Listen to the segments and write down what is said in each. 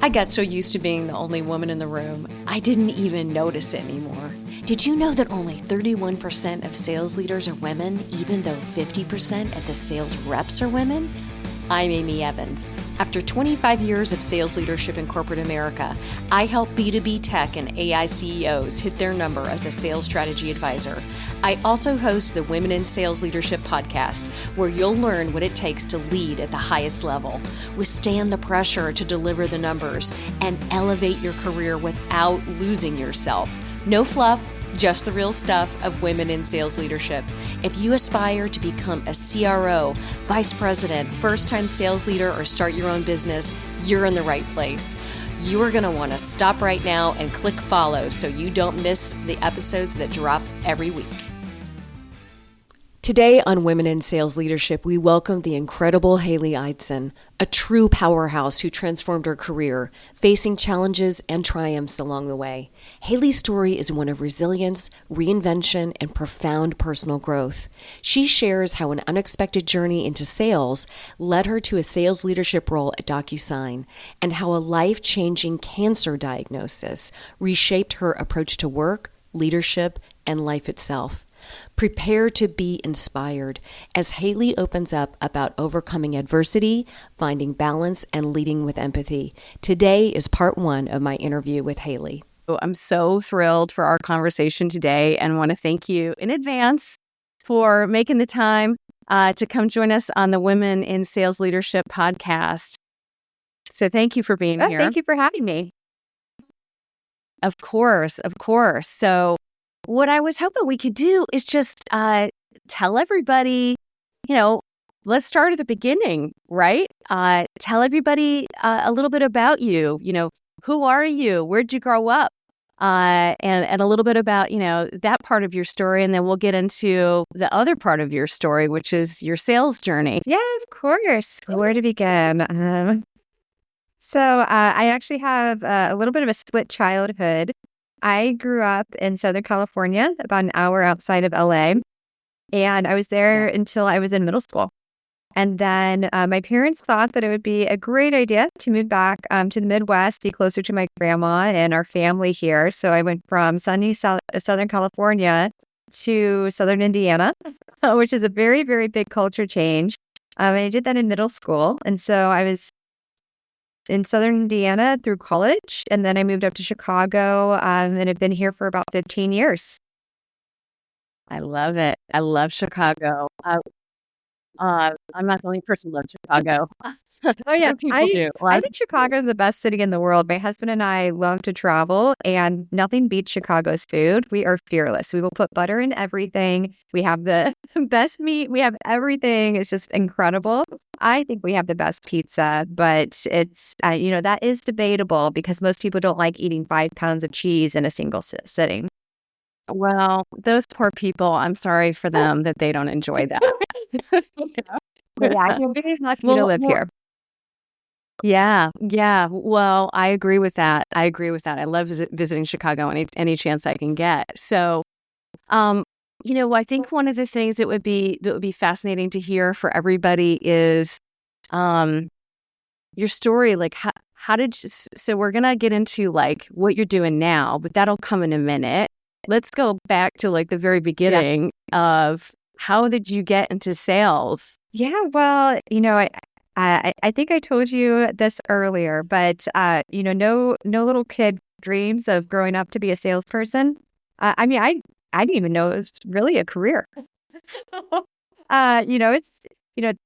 I got so used to being the only woman in the room, I didn't even notice it anymore. Did you know that only 31% of sales leaders are women, even though 50% of the sales reps are women? I'm Amy Evans. After 25 years of sales leadership in corporate America, I help B2B tech and AI CEOs hit their number as a sales strategy advisor. I also host the Women in Sales Leadership podcast, where you'll learn what it takes to lead at the highest level, withstand the pressure to deliver the numbers, and elevate your career without losing yourself. No fluff, just the real stuff of women in sales leadership. If you aspire to become a CRO, vice president, first-time sales leader, or start your own business, you're in the right place. You are going to want to stop right now and click follow so you don't miss the episodes that drop every week. Today on Women in Sales Leadership, we welcome the incredible Halley Eidson, a true powerhouse who transformed her career, facing challenges and triumphs along the way. Halley's story is one of resilience, reinvention, and profound personal growth. She shares how an unexpected journey into sales led her to a sales leadership role at DocuSign, and how a life-changing cancer diagnosis reshaped her approach to work, leadership, and life itself. Prepare to be inspired as Halley opens up about overcoming adversity, finding balance, and leading with empathy. Today is part one of my interview with Halley. I'm so thrilled for our conversation today and want to thank you in advance for making the time to come join us on the Women in Sales Leadership podcast. So thank you for being here. Thank you for having me. Of course. So what I was hoping we could do is just tell everybody, let's start at the beginning, right? Tell everybody a little bit about you. Who are you? Where'd you grow up? And a little bit about, that part of your story. And then we'll get into the other part of your story, which is your sales journey. Yeah, of course. Where to begin? So I actually have a little bit of a split childhood. I grew up in Southern California, about an hour outside of LA, and I was there until I was in middle school. And then my parents thought that it would be a great idea to move back to the Midwest, be closer to my grandma and our family here. So I went from sunny Southern California to Southern Indiana, which is a very, very big culture change. And I did that in middle school. And so I was in Southern Indiana through college, and then I moved up to Chicago, and have been here for about 15 years. I love it. I love Chicago. I'm not the only person who loves Chicago. Oh yeah, people do. I think Chicago is the best city in the world. My husband and I love to travel, and nothing beats Chicago's food. We are fearless. We will put butter in everything. We have the best meat. We have everything. It's just incredible. I think we have the best pizza, but it's that is debatable because most people don't like eating 5 pounds of cheese in a single sitting. Well, those poor people, I'm sorry for them that they don't enjoy that. But yeah, I'm very lucky to live here. Yeah. Well, I agree with that. I love visiting Chicago any chance I can get. So, I think one of the things that would be fascinating to hear for everybody is your story. Like, how did you? So we're gonna get into like what you're doing now, but that'll come in a minute. Let's go back to like the very beginning of how did you get into sales? Yeah, well, I think I told you this earlier, but no little kid dreams of growing up to be a salesperson. I didn't even know it was really a career. So, it's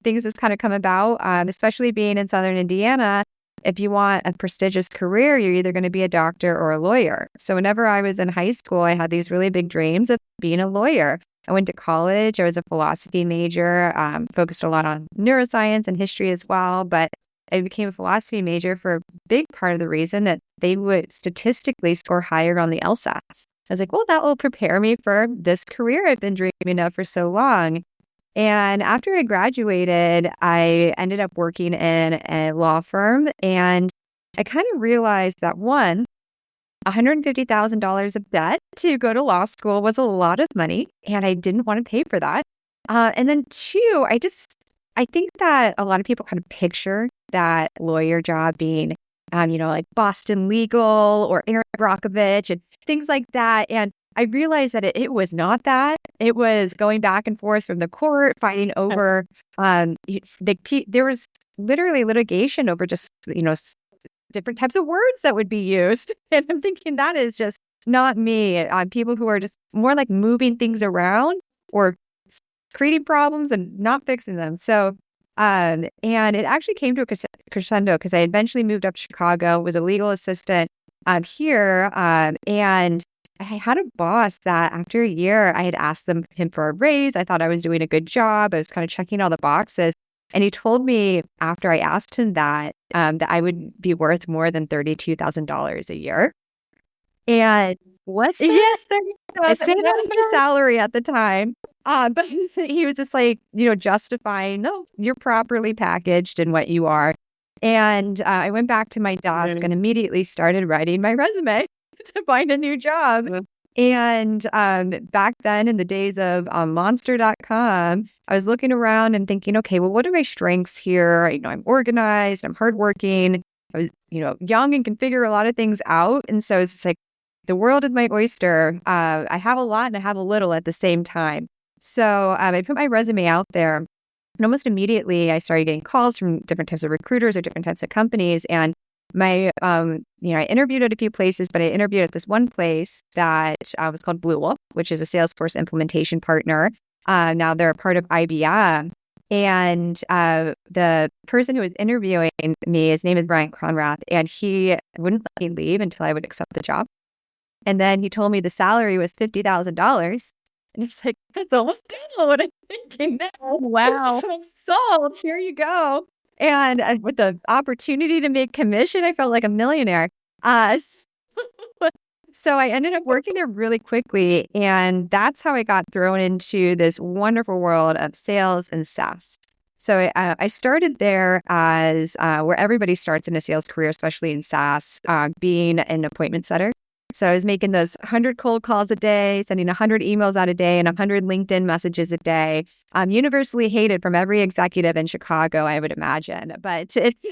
things just kind of come about, especially being in Southern Indiana. If you want a prestigious career, you're either going to be a doctor or a lawyer. So whenever I was in high school, I had these really big dreams of being a lawyer. I went to college. I was a philosophy major, focused a lot on neuroscience and history as well. But I became a philosophy major for a big part of the reason that they would statistically score higher on the LSATs. I was like, well, that will prepare me for this career I've been dreaming of for so long. And after I graduated, I ended up working in a law firm, and I kind of realized that one, $150,000 of debt to go to law school was a lot of money, and I didn't want to pay for that. And then two, I think that a lot of people kind of picture that lawyer job being like Boston Legal or Aaron Brockovich and things like that. And I realized that it was not that. It was going back and forth from the court, fighting over, there was literally litigation over just, different types of words that would be used. And I'm thinking that is just not me. People who are just more like moving things around or creating problems and not fixing them. So, and it actually came to a crescendo because I eventually moved up to Chicago, was a legal assistant here, and I had a boss that after a year, I had asked him for a raise. I thought I was doing a good job. I was kind of checking all the boxes. And he told me after I asked him that I would be worth more than $32,000 a year. And what's that? Yes, I said that was my salary at the time. But he was just like, justifying, no, you're properly packaged in what you are. And I went back to my desk and immediately started writing my resume to find a new job. And back then in the days of monster.com, I was looking around and thinking, okay, well, what are my strengths here? I'm organized, I'm hardworking. I was, young and can figure a lot of things out. And so it's like, the world is my oyster. I have a lot and I have a little at the same time. So I put my resume out there. And almost immediately, I started getting calls from different types of recruiters or different types of companies. And I interviewed at a few places, but I interviewed at this one place that was called Blue Wolf, which is a Salesforce implementation partner. Now they're a part of IBM. And the person who was interviewing me, his name is Brian Conrath, and he wouldn't let me leave until I would accept the job. And then he told me the salary was $50,000. And it's like, that's almost double what I'm thinking now. Wow. So I'm sold. Here you go. And with the opportunity to make commission, I felt like a millionaire. So I ended up working there really quickly. And that's how I got thrown into this wonderful world of sales and SaaS. So I started there as where everybody starts in a sales career, especially in SaaS, being an appointment setter. So I was making those 100 cold calls a day, sending 100 emails out a day and 100 LinkedIn messages a day. Universally hated from every executive in Chicago, I would imagine. But it's...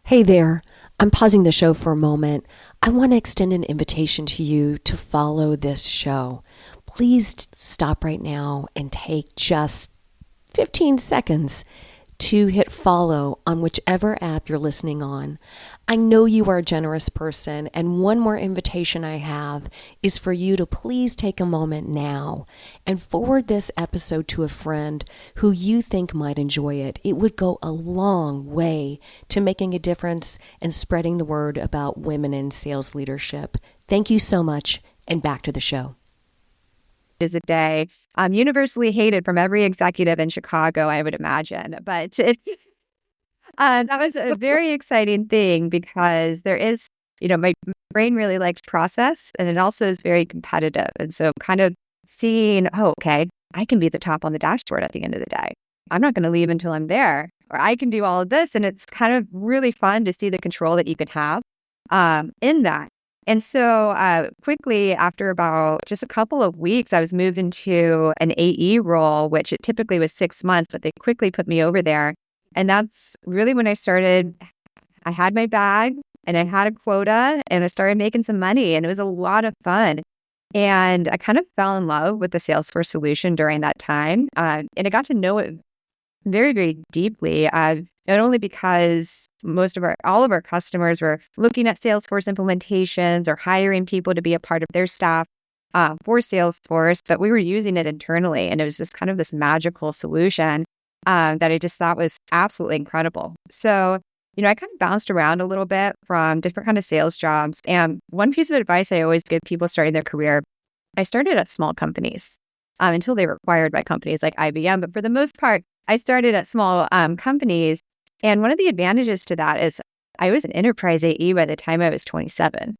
Hey there. I'm pausing the show for a moment. I want to extend an invitation to you to follow this show. Please stop right now and take just 15 seconds to hit follow on whichever app you're listening on. I know you are a generous person, and one more invitation I have is for you to please take a moment now and forward this episode to a friend who you think might enjoy it. It would go a long way to making a difference and spreading the word about women in sales leadership. Thank you so much, and back to the show. Is a day. Universally hated from every executive in Chicago, I would imagine. But it's that was a very exciting thing because there is, my brain really likes process, and it also is very competitive. And so kind of seeing, oh, okay, I can be the top on the dashboard at the end of the day. I'm not going to leave until I'm there, or I can do all of this. And it's kind of really fun to see the control that you can have in that. And so quickly, after about just a couple of weeks, I was moved into an AE role, which it typically was 6 months, but they quickly put me over there. And that's really when I started. I had my bag and I had a quota and I started making some money, and it was a lot of fun. And I kind of fell in love with the Salesforce solution during that time. And I got to know it very, very deeply. Not only because all of our customers were looking at Salesforce implementations or hiring people to be a part of their staff for Salesforce, but we were using it internally, and it was just kind of this magical solution that I just thought was absolutely incredible. So, I kind of bounced around a little bit from different kind of sales jobs. And one piece of advice I always give people starting their career, I started at small companies until they were acquired by companies like IBM. But for the most part, I started at small companies. And one of the advantages to that is I was an enterprise AE by the time I was 27.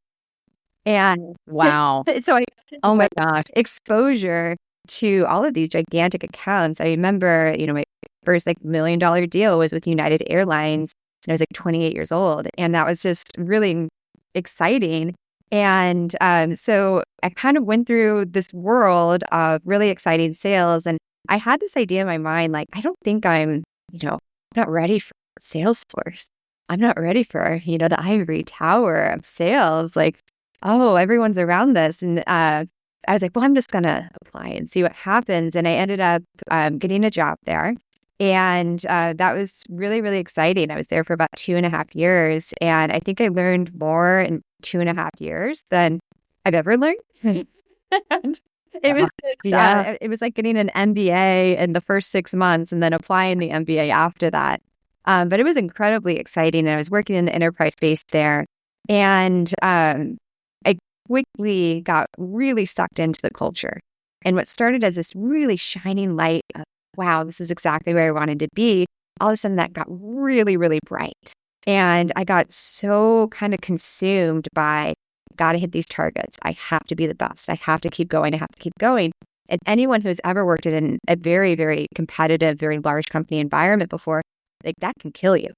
And wow. So oh my gosh, exposure to all of these gigantic accounts. I remember, my first $1 million deal was with United Airlines. And I was 28 years old. And that was just really exciting. And so I kind of went through this world of really exciting sales. And I had this idea in my mind, I don't think I'm, not ready for Salesforce. I'm not ready for, the ivory tower of sales. Like, oh, everyone's around this. And I was like, well, I'm just going to apply and see what happens. And I ended up getting a job there. And that was really, really exciting. I was there for about 2.5 years. And I think I learned more in 2.5 years than I've ever learned. And it was like getting an MBA in the first 6 months and then applying the MBA after that. But it was incredibly exciting. And I was working in the enterprise space there. And I quickly got really sucked into the culture. And what started as this really shining light of, wow, this is exactly where I wanted to be, all of a sudden that got really, really bright. And I got so kind of consumed by, got to hit these targets. I have to be the best. I have to keep going. I have to keep going. And anyone who's ever worked in a very, very competitive, very large company environment before, like that can kill you.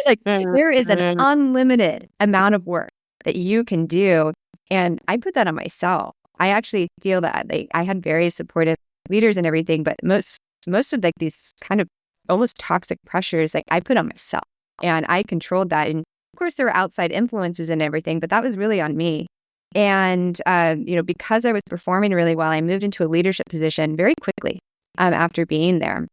Like there is an unlimited amount of work that you can do. And I put that on myself. I actually feel that I had very supportive leaders and everything, but most of like these kind of almost toxic pressures, like I put on myself and I controlled that. And of course there were outside influences and everything, but that was really on me. And, because I was performing really well, I moved into a leadership position very quickly after being there.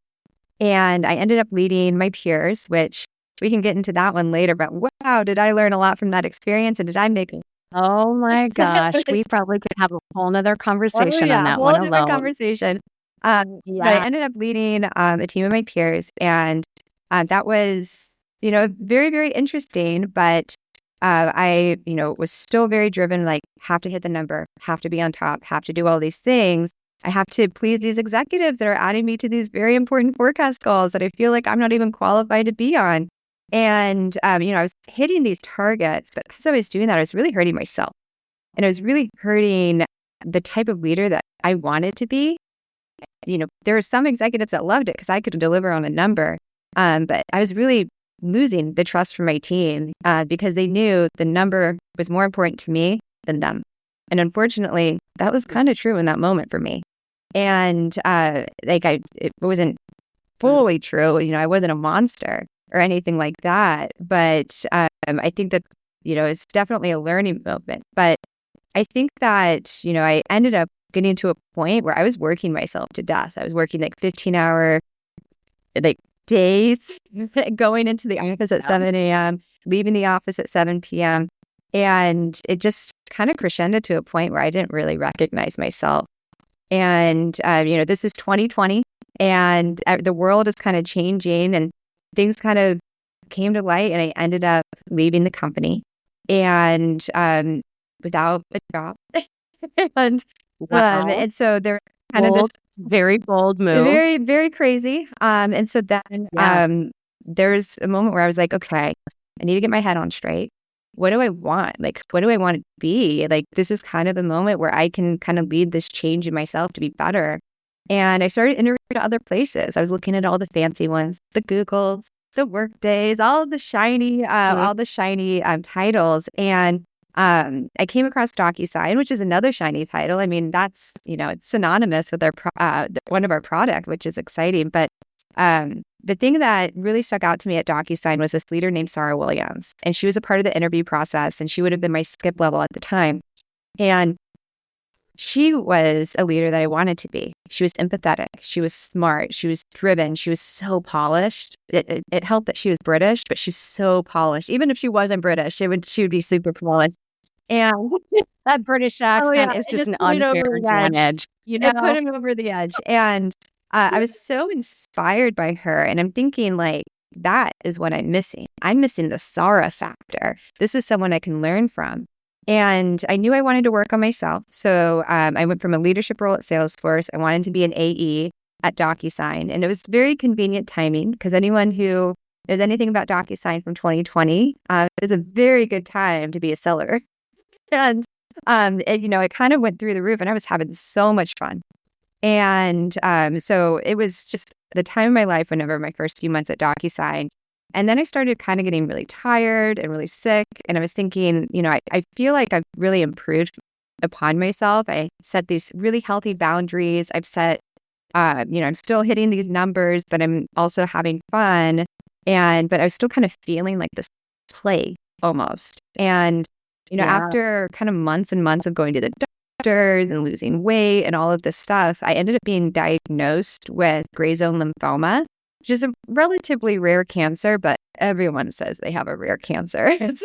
And I ended up leading my peers, which we can get into that one later, but wow, did I learn a lot from that experience and did I make Oh my gosh, we probably could have a whole nother conversation on that one alone. Conversation. But I ended up leading a team of my peers, and that was, very, very interesting. But I, was still very driven, like have to hit the number, have to be on top, have to do all these things. I have to please these executives that are adding me to these very important forecast calls that I feel like I'm not even qualified to be on. And, I was hitting these targets, but as I was doing that, I was really hurting myself. And I was really hurting the type of leader that I wanted to be. There were some executives that loved it because I could deliver on a number. But I was really losing the trust from my team because they knew the number was more important to me than them. And unfortunately, that was kind of true in that moment for me. And it wasn't fully true. I wasn't a monster or anything like that. But I think that, it's definitely a learning moment. But I think that, I ended up getting to a point where I was working myself to death. I was working like 15-hour days, going into the office at 7 a.m., leaving the office at 7 p.m. And it just kind of crescendoed to a point where I didn't really recognize myself. And, this is 2020 and the world is kind of changing and things kind of came to light, and I ended up leaving the company and without a job. and Wow. And so there kind of this very bold move. Very, very crazy. And so then there's a moment where I was like, okay, I need to get my head on straight. What do I want? Like, what do I want to be? Like, this is kind of a moment where I can kind of lead this change in myself to be better. And I started interviewing at other places. I was looking at all the fancy ones, the Googles, the Workdays, all the shiny titles. And I came across DocuSign, which is another shiny title. I mean, that's, it's synonymous with one of our products, which is exciting. But the thing that really stuck out to me at DocuSign was this leader named Sarah Williams. And she was a part of the interview process, and she would have been my skip level at the time. And she was a leader that I wanted to be. She was empathetic. She was smart. She was driven. She was so polished. It helped that she was British, but she's so polished. Even if she wasn't British, she would be super polished. And that British accent is just an unfair advantage. It put him over the edge. And I was so inspired by her. And I'm thinking, like, that is what I'm missing. I'm missing the Sarah factor. This is someone I can learn from. And I knew I wanted to work on myself. So I went from a leadership role at Salesforce. I wanted to be an AE at DocuSign. And it was very convenient timing because anyone who knows anything about DocuSign from 2020, it was a very good time to be a seller. And, it kind of went through the roof and I was having so much fun. And so it was just the time of my life whenever my first few months at DocuSign. And then I started kind of getting really tired and really sick. And I was thinking, I feel like I've really improved upon myself. I set these really healthy boundaries. I've set, I'm still hitting these numbers, but I'm also having fun. but I was still kind of feeling like this plague almost. And, after kind of months and months of going to the doctors and losing weight and all of this stuff, I ended up being diagnosed with gray zone lymphoma, which is a relatively rare cancer, but everyone says they have a rare cancer. It's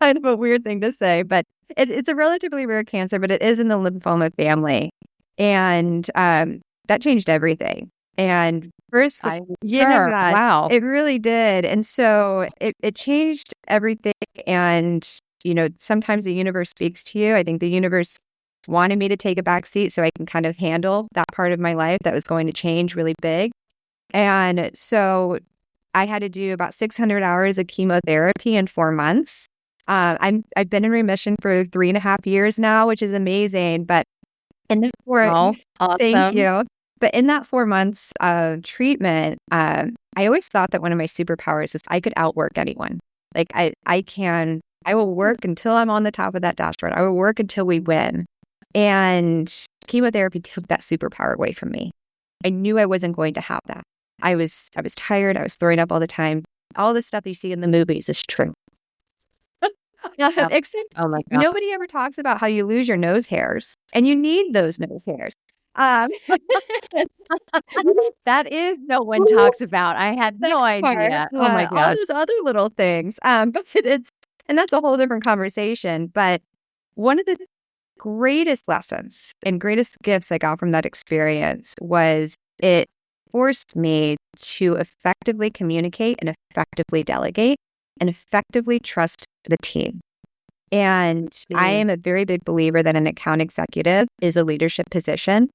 kind of a weird thing to say, but it's a relatively rare cancer, but it is in the lymphoma family. And that changed everything. And first, Wow. it really did. And so it changed everything. And, sometimes the universe speaks to you. I think the universe wanted me to take a back seat so I can kind of handle that part of my life that was going to change really big. And so I had to do about 600 hours of chemotherapy in 4 months. I've been in remission for 3.5 years now, which is amazing. But in the Awesome. thank you. But in that 4 months of treatment, I always thought that one of my superpowers is I could outwork anyone. Like I will work until I'm on the top of that dashboard. I will work until we win. And chemotherapy took that superpower away from me. I knew I wasn't going to have that. I was tired. I was throwing up all the time. All the stuff you see in the movies is true. Except Oh my God. nobody ever talks about how you lose your nose hairs, and you need those nose hairs. That is no one talks about. I had no idea. Oh my All gosh. those other little things. But and that's a whole different conversation. But one of the greatest lessons and greatest gifts I got from that experience was it forced me to effectively communicate and effectively delegate and effectively trust the team. And I am a very big believer that an account executive is a leadership position.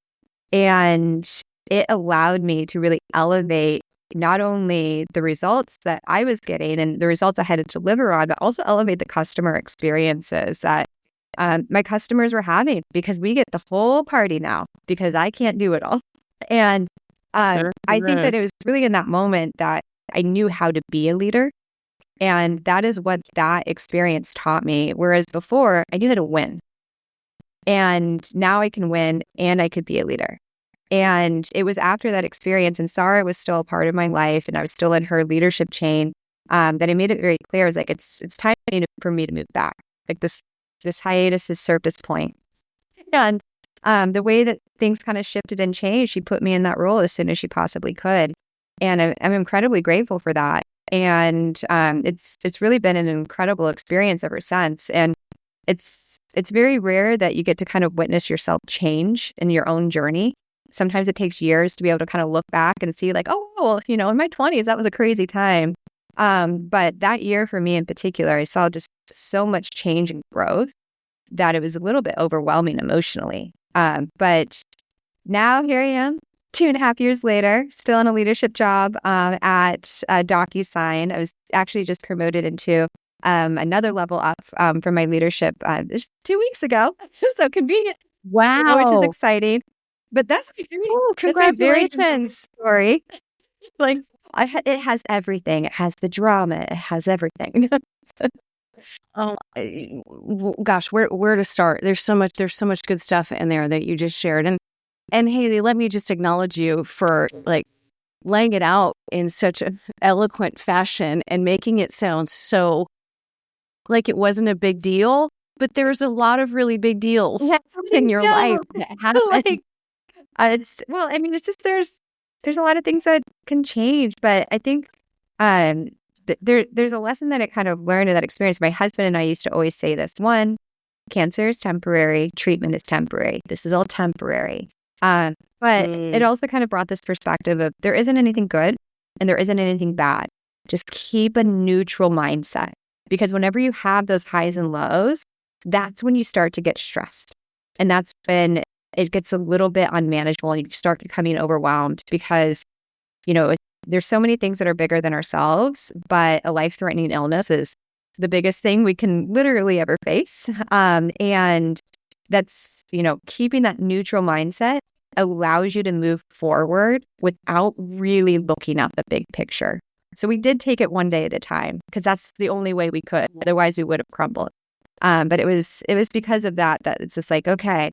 And it allowed me to really elevate not only the results that I was getting and the results I had to deliver on, but also elevate the customer experiences that my customers were having, because we get the full party now because I can't do it all. And I think that it was really in that moment that I knew how to be a leader. And that is what that experience taught me. Whereas before, I knew how to win. And now I can win and I could be a leader. And it was after that experience, and Sarah was still a part of my life, and I was still in her leadership chain, that I made it very clear. I was like, it's time for me to move back. Like this hiatus has served its point. And the way that things kind of shifted and changed, she put me in that role as soon as she possibly could. And I'm incredibly grateful for that. And it's really been an incredible experience ever since. And it's very rare that you get to kind of witness yourself change in your own journey. Sometimes it takes years to be able to kind of look back and see like, oh, well, in my 20s, that was a crazy time. But that year for me in particular, I saw just so much change and growth that it was a little bit overwhelming emotionally. But now here I am, 2.5 years later, still in a leadership job at DocuSign. I was actually just promoted into another level up from my leadership just 2 weeks ago. So convenient. Wow. Which is exciting. But that's congratulations. Story. Like it has everything. It has the drama. It has everything. Oh gosh, where to start? There's so much good stuff in there that you just shared. And Haley, let me just acknowledge you for like laying it out in such an eloquent fashion and making it sound so like it wasn't a big deal. But there's a lot of really big deals in your life that happen. It's just there's a lot of things that can change, but I think there's a lesson that I kind of learned in that experience. My husband and I used to always say this: one, cancer is temporary, treatment is temporary. This is all temporary. But it also kind of brought this perspective of there isn't anything good and there isn't anything bad. Just keep a neutral mindset, because whenever you have those highs and lows, that's when you start to get stressed, and that's when it gets a little bit unmanageable and you start becoming overwhelmed, because, there's so many things that are bigger than ourselves, but a life-threatening illness is the biggest thing we can literally ever face. And that's, keeping that neutral mindset allows you to move forward without really looking at the big picture. So we did take it one day at a time, because that's the only way we could. Otherwise, we would have crumbled. But it was because of that it's just like, okay,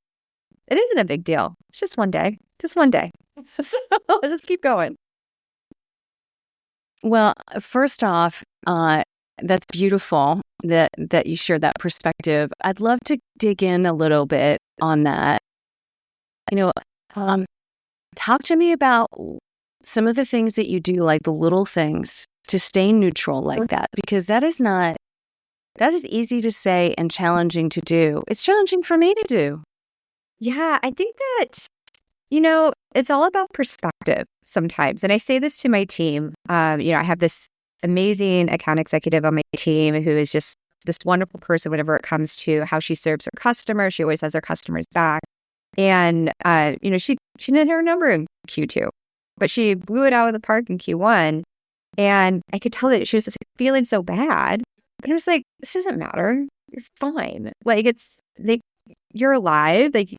it isn't a big deal. It's just one day. So let's just keep going. Well, first off, that's beautiful that you shared that perspective. I'd love to dig in a little bit on that. You know, talk to me about some of the things that you do, like the little things to stay neutral like that, because that is easy to say and challenging to do. It's challenging for me to do. Yeah, I think that, it's all about perspective sometimes. And I say this to my team. I have this amazing account executive on my team who is just this wonderful person whenever it comes to how she serves her customers. She always has her customers back. And, she didn't hit her number in Q2, but she blew it out of the park in Q1. And I could tell that she was just feeling so bad. But it was like, this doesn't matter. You're fine. Like, you're alive. Like,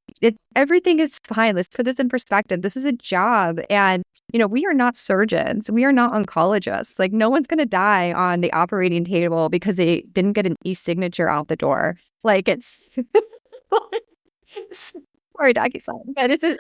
everything is fine. Let's put this in perspective. This is a job. And, we are not surgeons. We are not oncologists. Like, no one's going to die on the operating table because they didn't get an e-signature out the door. Like, it's... Sorry, docu-sign. But it's like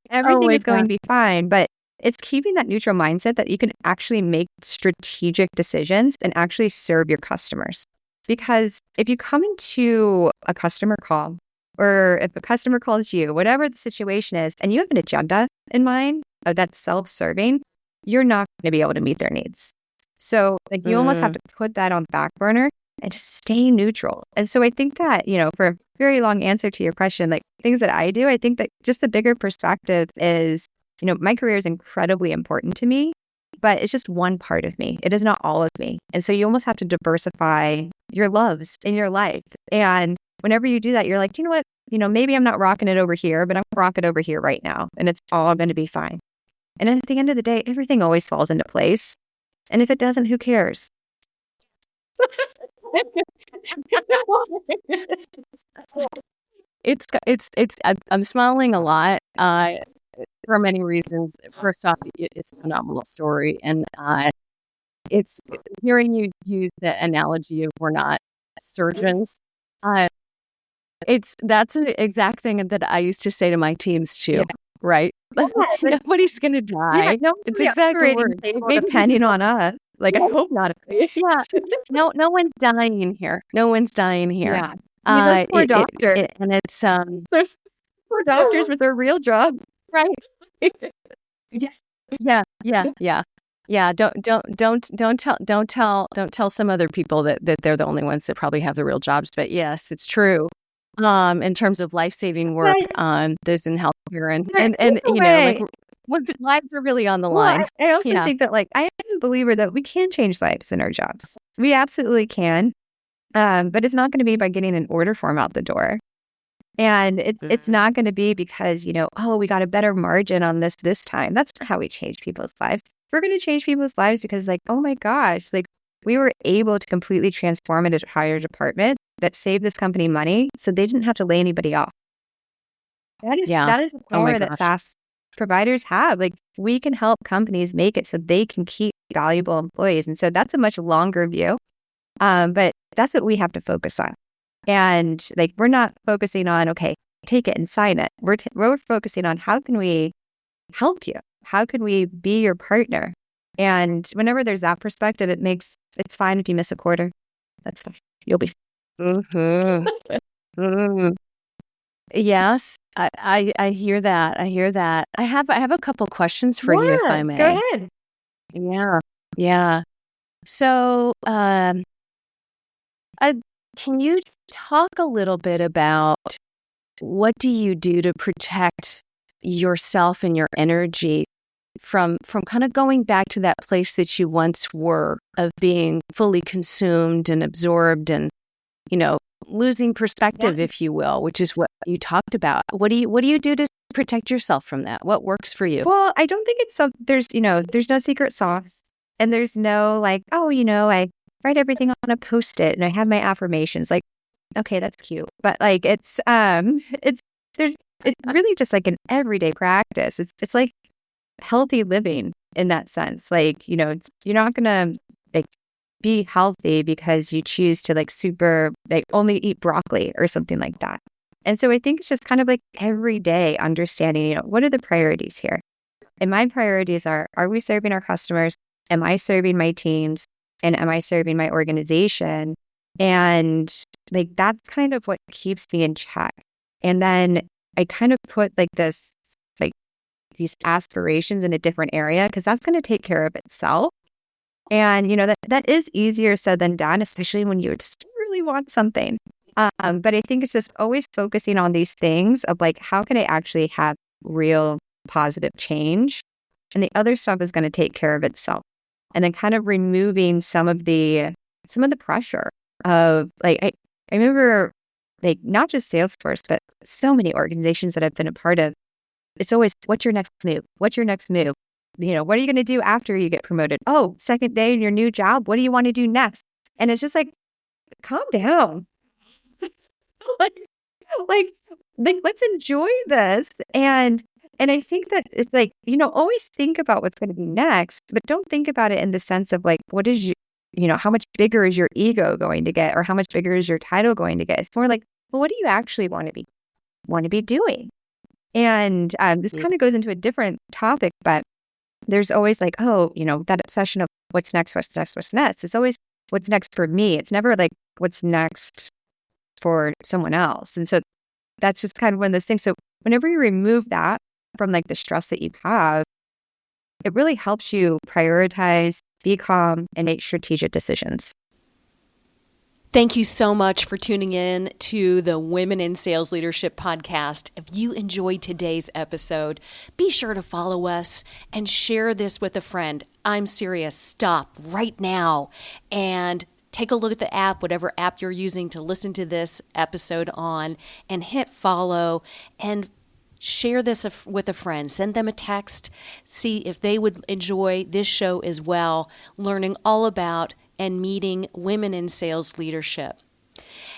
everything is going to be fine. But it's keeping that neutral mindset that you can actually make strategic decisions and actually serve your customers. Because if you come into a customer call, or if a customer calls you, whatever the situation is, and you have an agenda in mind that's self-serving, you're not going to be able to meet their needs. So you almost have to put that on the back burner and just stay neutral. And so I think that, for a very long answer to your question, like things that I do, I think that just the bigger perspective is, my career is incredibly important to me, but it's just one part of me. It is not all of me. And so you almost have to diversify your loves in your life. And whenever you do that, you're like, do you know what? Maybe I'm not rocking it over here, but I'm rocking it over here right now. And it's all going to be fine. And at the end of the day, everything always falls into place. And if it doesn't, who cares? I'm smiling a lot for many reasons. First off, it's a phenomenal story, and it's hearing you use the analogy of we're not surgeons. That's an exact thing that I used to say to my teams too. Yeah. Right? Nobody's gonna die. Yeah, it's exactly word. Depending on us. Like, I hope not. Yeah. No one's dying here. No one's dying here. Yeah. Those poor doctors. And it's there's poor doctors with their real job. Right. Yeah. Yeah. Don't tell some other people that they're the only ones that probably have the real jobs. But yes, it's true. In terms of life-saving work, those in healthcare and like when lives are really on the line. I also think that I am a believer that we can change lives in our jobs. We absolutely can. But it's not going to be by getting an order form out the door. And it's not going to be because, we got a better margin on this time. That's not how we change people's lives. We're going to change people's lives because oh my gosh, we were able to completely transform an entire department that saved this company money, so they didn't have to lay anybody off. That is the power that SaaS providers have. We can help companies make it so they can keep valuable employees. And so that's a much longer view. But that's what we have to focus on. And we're not focusing on, okay, take it and sign it. We're focusing on how can we help you? How can we be your partner? And whenever there's that perspective, it's fine if you miss a quarter. That's fine. You'll be fine. Yes, I hear that. I have a couple questions for you, if I may. Go ahead. Yeah. So, can you talk a little bit about what do you do to protect yourself and your energy from kind of going back to that place that you once were of being fully consumed and absorbed and losing perspective, if you will, which is what you talked about. What do you do to protect yourself from that? What works for you? Well, I don't think there's no secret sauce, and there's no I write everything on a Post-it and I have my affirmations. Okay, that's cute, but it's really just an everyday practice. It's like healthy living in that sense. You're not gonna be healthy because you choose to only eat broccoli or something like that. And so I think it's just kind of every day understanding, what are the priorities here? And my priorities are we serving our customers? am I serving my teams and am I serving my organization? And like, that's kind of what keeps me in check. And then I kind of put like this, like these aspirations in a different area, because that's going to take care of itself. And, that is easier said than done, especially when you just really want something. But I think it's just always focusing on these things of like, how can I actually have real positive change? And the other stuff is going to take care of itself. And then kind of removing some of the pressure of like, I remember like not just Salesforce, but so many organizations that I've been a part of. It's always, what's your next move? What's your next move? What are you going to do after you get promoted? Oh, second day in your new job. What do you want to do next? And it's just like, calm down. like, let's enjoy this. And I think that it's like, always think about what's going to be next, but don't think about it in the sense of like, what is how much bigger is your ego going to get, or how much bigger is your title going to get? It's more like, well, what do you actually want to be doing? And this kind of goes into a different topic, but there's always like, that obsession of what's next. It's always what's next for me. It's never like what's next for someone else. And so that's just kind of one of those things. So whenever you remove that from like the stress that you have, it really helps you prioritize, be calm, and make strategic decisions. Thank you so much for tuning in to the Women in Sales Leadership podcast. If you enjoyed today's episode, be sure to follow us and share this with a friend. I'm serious. Stop right now and take a look at the app, whatever app you're using to listen to this episode on, and hit follow and share this with a friend. Send them a text. See if they would enjoy this show as well, learning all about and meeting women in sales leadership.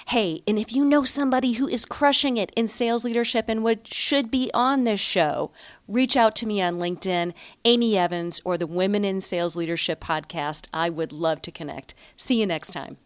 Hey, and if you know somebody who is crushing it in sales leadership and should be on this show, reach out to me on LinkedIn, Amy Evans, or the Women in Sales Leadership podcast. I would love to connect. See you next time.